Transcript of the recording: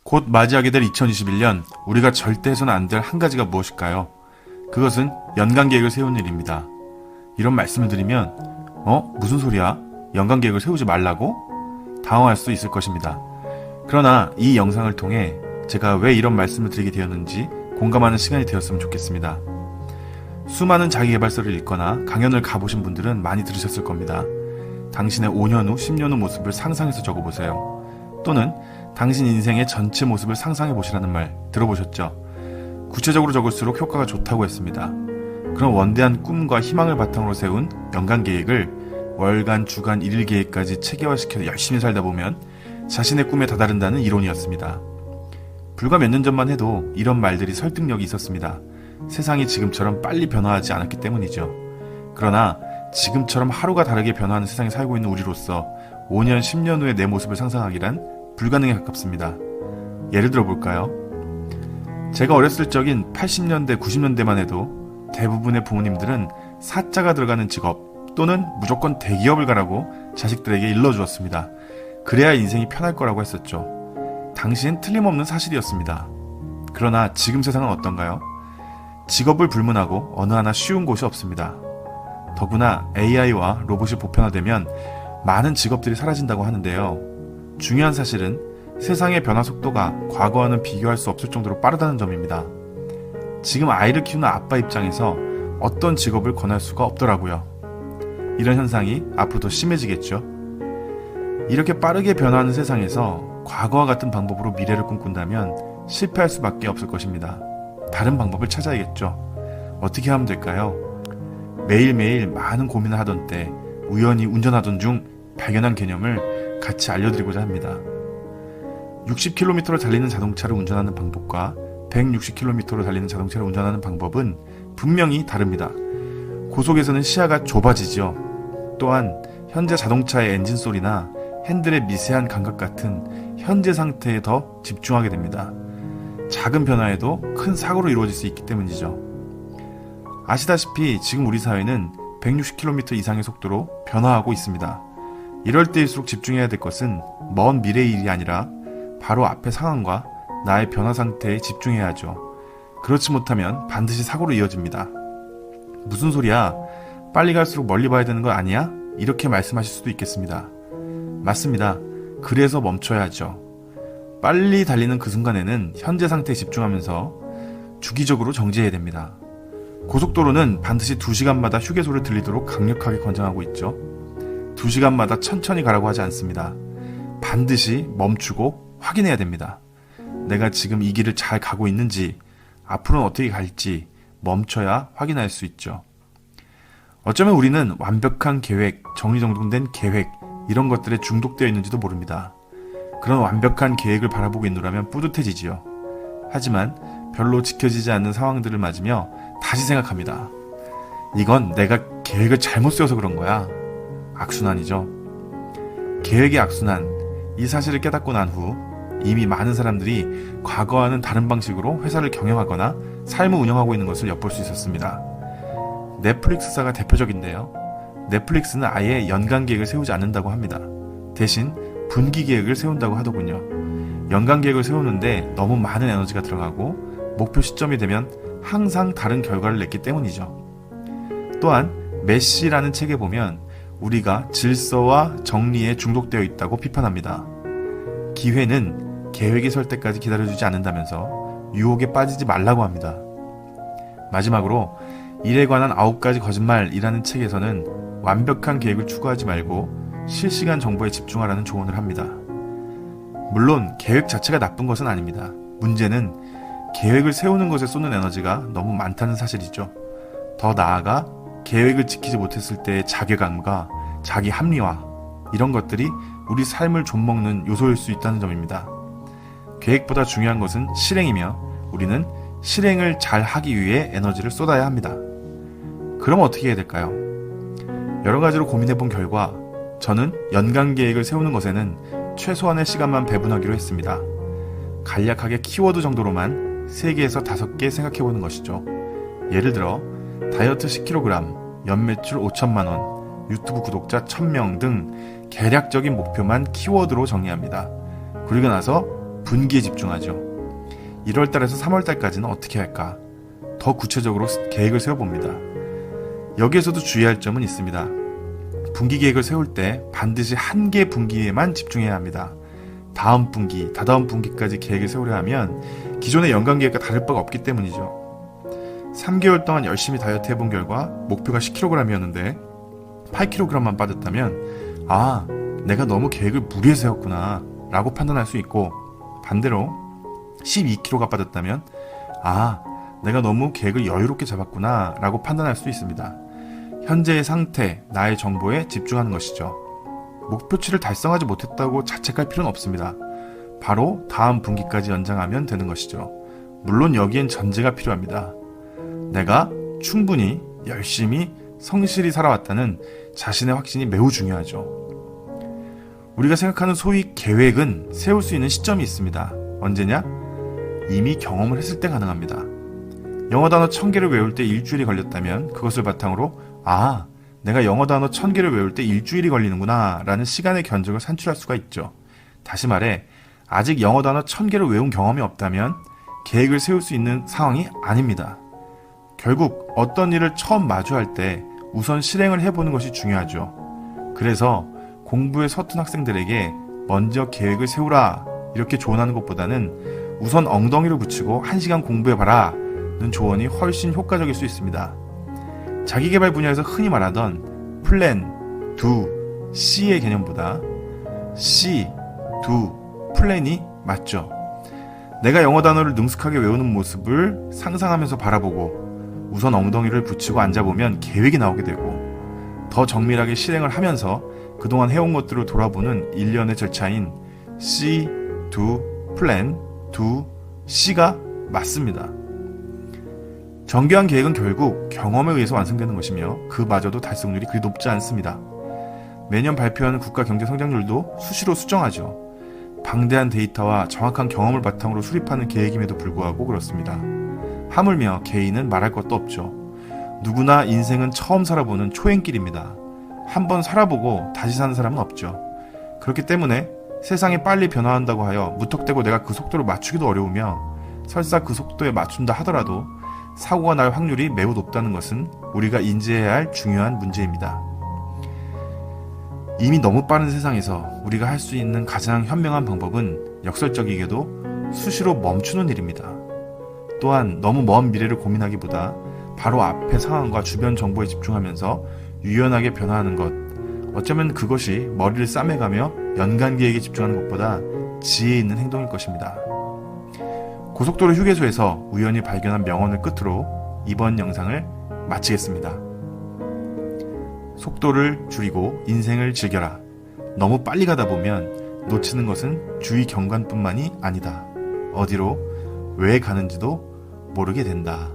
곧 맞이하게 될 2021년, 우리가 절대 해서는 안 될 한 가지가 무엇일까요? 그것은 연간 계획을 세우는 일입니다. 이런 말씀을 드리면 무슨 소리야? 연간 계획을 세우지 말라고? 당황할 수 있을 것입니다. 그러나 이 영상을 통해 제가 왜 이런 말씀을 드리게 되었는지 공감하는 시간이 되었으면 좋겠습니다. 수많은 자기계발서를 읽거나 강연을 가보신 분들은 많이 들으셨을 겁니다. 당신의 5년 후, 10년 후 모습을 상상해서 적어보세요. 또는 당신 인생의 전체 모습을 상상해 보시라는 말 들어보셨죠? 구체적으로 적을수록 효과가 좋다고 했습니다. 그런 원대한 꿈과 희망을 바탕으로 세운 연간 계획을 월간, 주간, 일일 계획까지 체계화시켜서 열심히 살다 보면 자신의 꿈에 다다른다는 이론이었습니다. 불과 몇 년 전만 해도 이런 말들이 설득력이 있었습니다. 세상이 지금처럼 빨리 변화하지 않았기 때문이죠. 그러나 지금처럼 하루가 다르게 변화하는 세상에 살고 있는 우리로서 5년, 10년 후의 내 모습을 상상하기란 불가능에 가깝습니다. 예를 들어 볼까요? 제가 어렸을 적인 80년대, 90년대만 해도 대부분의 부모님들은 사자가 들어가는 직업 또는 무조건 대기업을 가라고 자식들에게 일러주었습니다. 그래야 인생이 편할 거라고 했었죠. 당시엔 틀림없는 사실이었습니다. 그러나 지금 세상은 어떤가요? 직업을 불문하고 어느 하나 쉬운 곳이 없습니다. 더구나 AI와 로봇이 보편화되면 많은 직업들이 사라진다고 하는데요. 중요한 사실은 세상의 변화 속도가 과거와는 비교할 수 없을 정도로 빠르다는 점입니다. 지금 아이를 키우는 아빠 입장에서 어떤 직업을 권할 수가 없더라고요. 이런 현상이 앞으로 더 심해지겠죠. 이렇게 빠르게 변화하는 세상에서 과거와 같은 방법으로 미래를 꿈꾼다면 실패할 수밖에 없을 것입니다. 다른 방법을 찾아야겠죠. 어떻게 하면 될까요? 매일매일 많은 고민을 하던 때 우연히 운전하던 중 발견한 개념을 같이 알려드리고자 합니다. 60km를 달리는 자동차를 운전하는 방법과 160km로 달리는 자동차를 운전하는 방법은 분명히 다릅니다. 고속에서는 시야가 좁아지죠. 또한 현재 자동차의 엔진 소리나 핸들의 미세한 감각 같은 현재 상태에 더 집중하게 됩니다. 작은 변화에도 큰 사고로 이루어질 수 있기 때문이죠. 아시다시피 지금 우리 사회는 160km 이상의 속도로 변화하고 있습니다. 이럴 때일수록 집중해야 될 것은 먼 미래의 일이 아니라 바로 앞의 상황과 나의 변화 상태에 집중해야 하죠. 그렇지 못하면 반드시 사고로 이어집니다. 무슨 소리야? 빨리 갈수록 멀리 봐야 되는 거 아니야? 이렇게 말씀하실 수도 있겠습니다. 맞습니다. 그래서 멈춰야 하죠. 빨리 달리는 그 순간에는 현재 상태에 집중하면서 주기적으로 정지해야 됩니다. 고속도로는 반드시 2시간마다 휴게소를 들리도록 강력하게 권장하고 있죠. 2시간마다 천천히 가라고 하지 않습니다. 반드시 멈추고 확인해야 됩니다. 내가 지금 이 길을 잘 가고 있는지, 앞으로는 어떻게 갈지 멈춰야 확인할 수 있죠. 어쩌면 우리는 완벽한 계획, 정리정돈된 계획, 이런 것들에 중독되어 있는지도 모릅니다. 그런 완벽한 계획을 바라보고 있노라면 뿌듯해지지요. 하지만 별로 지켜지지 않는 상황들을 맞으며 다시 생각합니다. 이건 내가 계획을 잘못 세워서 그런 거야. 악순환이죠. 계획의 악순환, 이 사실을 깨닫고 난 후 이미 많은 사람들이 과거와는 다른 방식으로 회사를 경영하거나 삶을 운영하고 있는 것을 엿볼 수 있었습니다. 넷플릭스사가 대표적인데요. 넷플릭스는 아예 연간 계획을 세우지 않는다고 합니다. 대신 분기 계획을 세운다고 하더군요. 연간 계획을 세우는데 너무 많은 에너지가 들어가고 목표 시점이 되면 항상 다른 결과를 냈기 때문이죠. 또한 메시라는 책에 보면 우리가 질서와 정리에 중독되어 있다고 비판합니다. 기회는 계획이 설 때까지 기다려주지 않는다면서 유혹에 빠지지 말라고 합니다. 마지막으로 일에 관한 9가지 거짓말이라는 책에서는 완벽한 계획을 추구하지 말고 실시간 정보에 집중하라는 조언을 합니다. 물론 계획 자체가 나쁜 것은 아닙니다. 문제는 계획을 세우는 것에 쏟는 에너지가 너무 많다는 사실이죠. 더 나아가 계획을 지키지 못했을 때의 자괴감과 자기 합리화, 이런 것들이 우리 삶을 좀먹는 요소일 수 있다는 점입니다. 계획보다 중요한 것은 실행이며 우리는 실행을 잘 하기 위해 에너지를 쏟아야 합니다. 그럼 어떻게 해야 될까요? 여러 가지로 고민해본 결과 저는 연간 계획을 세우는 것에는 최소한의 시간만 배분하기로 했습니다. 간략하게 키워드 정도로만 3개에서 5개 생각해보는 것이죠. 예를 들어 다이어트 10kg, 연매출 5천만원, 유튜브 구독자 1000명 등 계략적인 목표만 키워드로 정리합니다. 그리고 나서 분기에 집중하죠. 1월달에서 3월달까지는 어떻게 할까? 더 구체적으로 계획을 세워봅니다. 여기에서도 주의할 점은 있습니다. 분기 계획을 세울 때 반드시 한 개 분기에만 집중해야 합니다. 다음 분기, 다다음 분기까지 계획을 세우려 하면 기존의 연간 계획과 다를 바가 없기 때문이죠. 3개월 동안 열심히 다이어트 해본 결과 목표가 10kg이었는데 8kg만 빠졌다면 아, 내가 너무 계획을 무리해서 세웠구나 라고 판단할 수 있고, 반대로 12kg가 빠졌다면 아, 내가 너무 계획을 여유롭게 잡았구나 라고 판단할 수 있습니다. 현재의 상태, 나의 정보에 집중하는 것이죠. 목표치를 달성하지 못했다고 자책할 필요는 없습니다. 바로 다음 분기까지 연장하면 되는 것이죠. 물론 여기엔 전제가 필요합니다. 내가 충분히 열심히 성실히 살아왔다는 자신의 확신이 매우 중요하죠. 우리가 생각하는 소위 계획은 세울 수 있는 시점이 있습니다. 언제냐? 이미 경험을 했을 때 가능합니다. 영어 단어 1000개를 외울 때 일주일이 걸렸다면 그것을 바탕으로 아, 내가 영어 단어 1000개를 외울 때 일주일이 걸리는구나 라는 시간의 견적을 산출할 수가 있죠. 다시 말해, 아직 영어 단어 1000개를 외운 경험이 없다면 계획을 세울 수 있는 상황이 아닙니다. 결국 어떤 일을 처음 마주할 때 우선 실행을 해보는 것이 중요하죠. 그래서 공부에 서툰 학생들에게 먼저 계획을 세우라 이렇게 조언하는 것보다는 우선 엉덩이를 붙이고 1시간 공부해봐라 는 조언이 훨씬 효과적일 수 있습니다. 자기계발 분야에서 흔히 말하던 플랜, 두, C의 개념보다 C, 두, 플랜이 맞죠. 내가 영어 단어를 능숙하게 외우는 모습을 상상하면서 바라보고 우선 엉덩이를 붙이고 앉아보면 계획이 나오게 되고, 더 정밀하게 실행을 하면서 그동안 해온 것들을 돌아보는 일련의 절차인 C, do, plan, do, C가 맞습니다. 정교한 계획은 결국 경험에 의해서 완성되는 것이며 그마저도 달성률이 그리 높지 않습니다. 매년 발표하는 국가 경제 성장률도 수시로 수정하죠. 방대한 데이터와 정확한 경험을 바탕으로 수립하는 계획임에도 불구하고 그렇습니다. 하물며 개인은 말할 것도 없죠. 누구나 인생은 처음 살아보는 초행길입니다. 한번 살아보고 다시 사는 사람은 없죠. 그렇기 때문에 세상이 빨리 변화한다고 하여 무턱대고 내가 그 속도를 맞추기도 어려우며, 설사 그 속도에 맞춘다 하더라도 사고가 날 확률이 매우 높다는 것은 우리가 인지해야 할 중요한 문제입니다. 이미 너무 빠른 세상에서 우리가 할 수 있는 가장 현명한 방법은 역설적이게도 수시로 멈추는 일입니다. 또한 너무 먼 미래를 고민하기보다 바로 앞의 상황과 주변 정보에 집중하면서 유연하게 변화하는 것, 어쩌면 그것이 머리를 싸매가며 연간 계획에 집중하는 것보다 지혜 있는 행동일 것입니다. 고속도로 휴게소에서 우연히 발견한 명언을 끝으로 이번 영상을 마치겠습니다. 속도를 줄이고 인생을 즐겨라. 너무 빨리 가다 보면 놓치는 것은 주위 경관뿐만이 아니다. 어디로 왜 가는지도 모르게 된다.